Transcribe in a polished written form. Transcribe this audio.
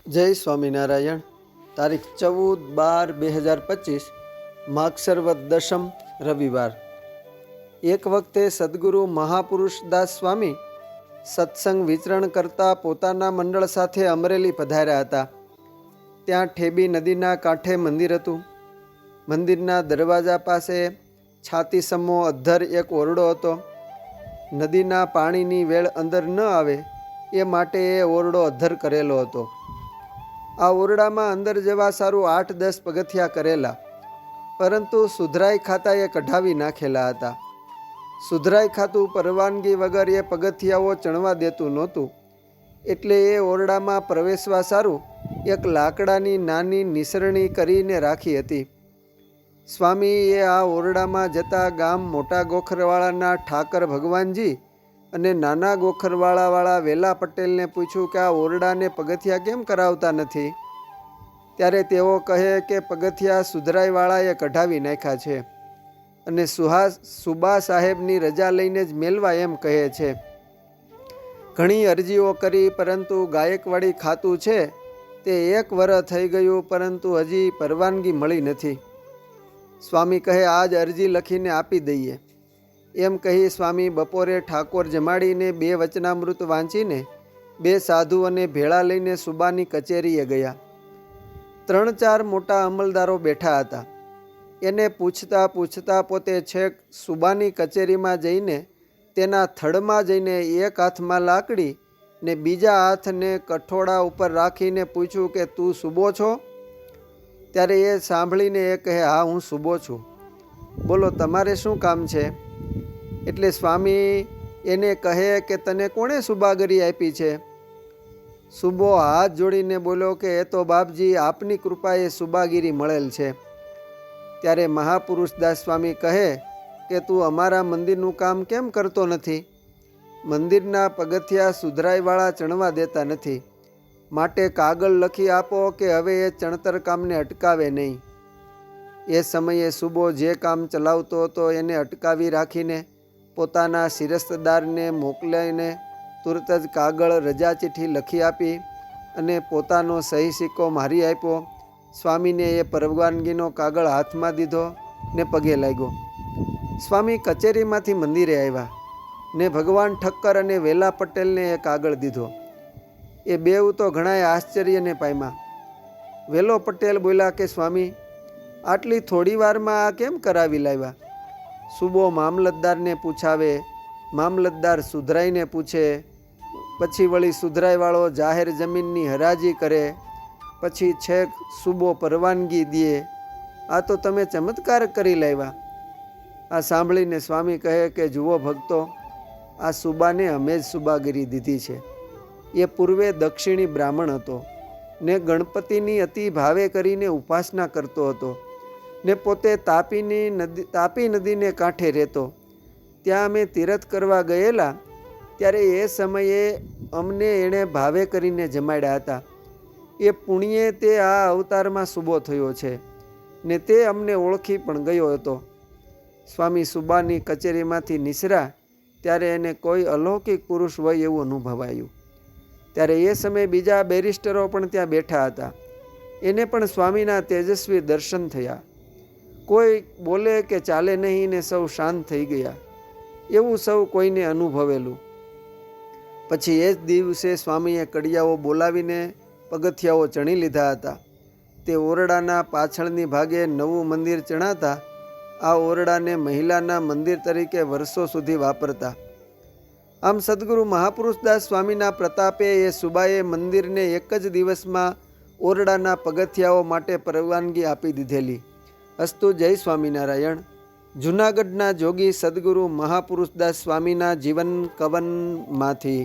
જય સ્વામિનારાયણ। તારીખ 14/12/2025 માગસર વદ દશમ રવિવાર। એક વખતે સદગુરુ મહાપુરુષદાસ સ્વામી સત્સંગ વિચરણ કરતા પોતાના મંડળ સાથે અમરેલી પધાર્યા હતા। ત્યાં ઠેબી નદીના કાંઠે મંદિર હતું। મંદિરના દરવાજા પાસે છાતીસમો અધ્ધર એક ઓરડો હતો। નદીના પાણીની વેળ અંદર ન આવે એ માટે એ ઓરડો અધ્ધર કરેલો હતો। આ ઓરડામાં અંદર જવા સારું 8-10 પગથિયા કરેલા, પરંતુ સુધરાઈ ખાતાએ કઢાવી નાખેલા હતા। સુધરાઈ ખાતું પરવાનગી વગર એ પગથિયાઓ ચણવા દેતું નહોતું, એટલે એ ઓરડામાં પ્રવેશવા સારું એક લાકડાની નાની નિસરણી કરીને રાખી હતી। સ્વામીએ આ ઓરડામાં જતા ગામ મોટા ગોખરવાળાના ઠાકર ભગવાનજી અને નાના ગોખરવાળાવાળા વેલા પટેલને પૂછ્યું કે આ ઓરડાને પગથિયા કેમ કરાવતા નથી? ત્યારે તેઓ કહે કે પગથિયા સુધરાઈવાળાએ કઢાવી નાખ્યા છે અને સુબા સાહેબની રજા લઈને જ મેલવા એમ કહે છે। ઘણી અરજીઓ કરી, પરંતુ ગાયકવાડી ખાતું છે તે 1 વર્ષ થઈ ગયું, પરંતુ હજી પરવાનગી મળી નથી। સ્વામી કહે આજ અરજી લખીને આપી દઈએ। એમ કહી સ્વામી બપોરે ઠાકોર જમાડીને 2 વચનામૃત વાંચીને 2 સાધુઓને ભેળા લઈને સુબાની કચેરીએ ગયા। 3-4 મોટા અમલદારો બેઠા હતા। એને પૂછતા પૂછતા પોતે છેક સુબાની કચેરીમાં જઈને તેના થડમાં જઈને એક હાથમાં લાકડી ને બીજા હાથને કઠોળા ઉપર રાખીને પૂછ્યું કે તું સુબો છો? ત્યારે એ સાંભળીને એ કહે હા, હું સુબો છું। બોલો, તમારે શું કામ છે? એટલે સ્વામી એને કહે કે તને કોણે સુબાગરી આપી છે? સુબો હાથ જોડીને બોલ્યો કે એ તો બાપજી આપની કૃપાએ સુબાગીરી મળેલ છે। ત્યારે મહાપુરુષદાસ સ્વામી કહે કે તું અમારા મંદિરનું કામ કેમ કરતો નથી? મંદિરના પગથિયા સુધરાઈવાળા ચણવા દેતા નથી, માટે કાગળ લખી આપો કે હવે એ ચણતર કામને અટકાવે નહીં। એ સમયે સુબો જે કામ ચલાવતો હતો એને અટકાવી રાખીને પોતાના શિરસ્તદારને મોકલીને તુરત જ કાગળ રજા ચિઠ્ઠી લખી આપી અને પોતાનો સહી સિક્કો મારી આપ્યો। સ્વામીને એ પરવાનગીનો કાગળ હાથમાં દીધો ને પગે લાગ્યો। સ્વામી કચેરીમાંથી મંદિરે આવ્યા ને ભગવાન ઠક્કર અને વેલા પટેલને એ કાગળ દીધો। એ બેઉ તો ઘણાય આશ્ચર્યને પામ્યા। વેલો પટેલ બોલ્યા કે સ્વામી, આટલી થોડી વારમાં આ કેમ કરાવી લાવ્યા? સુબો મામલતદારને પૂછાવે, મામલતદાર સુધરાઈને પૂછે, પછી વળી સુધરાઈવાળો જાહેર જમીનની હરાજી કરે, પછી છેક સુબો પરવાનગી દે। આ તો તમે ચમત્કાર કરી લાવ્યા। આ સાંભળીને સ્વામી કહે કે જુઓ ભક્તો, આ સુબાને અમે જ સુબાગીરી દીધી છે। એ પૂર્વે દક્ષિણી બ્રાહ્મણ હતો ને ગણપતિની અતિ ભાવે કરીને ઉપાસના કરતો હતો ને પોતે તાપી નદીને કાંઠે રહેતો। ત્યાં અમે તીરથ કરવા ગયેલા ત્યારે એ સમયે અમને એણે ભાવે કરીને જમાડ્યા હતા। એ પુણ્યે તે આ અવતારમાં સુબો થયો છે ને તે અમને ઓળખી પણ ગયો હતો। સ્વામી સુબાની કચેરીમાંથી નિસરા ત્યારે એને કોઈ અલૌકિક પુરુષ હોય એવું અનુભવાયું। ત્યારે એ સમયે બીજા બેરિસ્ટરો પણ ત્યાં બેઠા હતા। એને પણ સ્વામીના તેજસ્વી દર્શન થયા। કોઈ બોલે કે ચાલે નહીં ને સૌ શાંત થઈ ગયા, એવું સૌ કોઈને અનુભવેલું। પછી એ જ દિવસે સ્વામીએ કડિયાઓ બોલાવીને પગથિયાઓ ચણી લીધા હતા। તે ઓરડાના પાછળની ભાગે નવું મંદિર ચણાતા આ ઓરડાને મહિલાના મંદિર તરીકે વર્ષો સુધી વાપરતા। આમ સદગુરુ મહાપુરુષદાસ સ્વામીના પ્રતાપે એ સુબાએ મંદિરને એક જ દિવસમાં ઓરડાના પગથિયાઓ માટે પરવાનગી આપી દીધેલી। અસ્તુ જય સ્વામિનારાયણ। જૂનાગઢના જોગી સદગુરુ મહાપુરુષદાસ સ્વામીના જીવન કવનમાંથી।